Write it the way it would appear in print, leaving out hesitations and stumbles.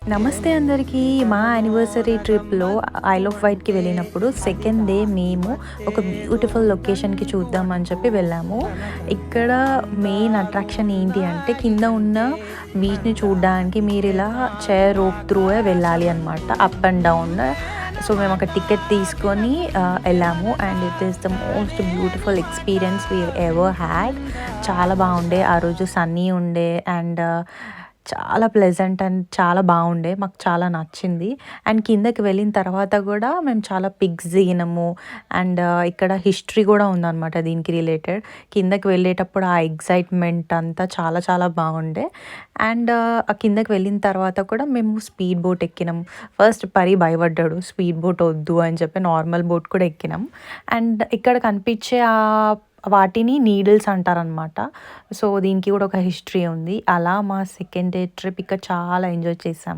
నమస్తే అందరికీ. మా యానివర్సరీ ట్రిప్‌లో ఐల్ ఆఫ్ వైట్‌కి వెళ్ళినప్పుడు సెకండ్ డే మేము ఒక బ్యూటిఫుల్ లొకేషన్‌కి చూద్దామని చెప్పి వెళ్ళాము. ఇక్కడ మెయిన్ అట్రాక్షన్ ఏంటి అంటే కింద ఉన్న బీచ్‌ని చూడడానికి మీరిలా చైర్ రోప్ త్రూయే వెళ్ళాలి అనమాట. Up and down. సో మేము ఒక టికెట్ తీసుకొని వెళ్ళాము. And it is the most beautiful experience we ever had. చాలా బాగుండే. ఆ రోజు సన్నీ ఉండే అండ్ చాలా ప్లెజెంట్ అండ్ చాలా బాగుండే. మాకు చాలా నచ్చింది. అండ్ కిందకి వెళ్ళిన తర్వాత కూడా మేము చాలా పిక్స్ దిగినాము. అండ్ ఇక్కడ హిస్టరీ కూడా ఉందనమాట దీనికి రిలేటెడ్. కిందకి వెళ్ళేటప్పుడు ఆ ఎక్సైట్మెంట్ అంతా చాలా చాలా బాగుండే. అండ్ ఆ కిందకి వెళ్ళిన తర్వాత కూడా మేము స్పీడ్ బోట్ ఎక్కినాం. ఫస్ట్ భయపడ్డాడు స్పీడ్ బోట్ వద్దు అని చెప్పి నార్మల్ బోట్ కూడా ఎక్కినాం. అండ్ ఇక్కడ కనిపించే వాటిని నీడిల్స్ అంటారనమాట. సో దీనికి కూడా ఒక హిస్టరీ ఉంది. అలా మా సెకండ్ డే ట్రిప్ ఇక్కడ చాలా ఎంజాయ్ చేసాం.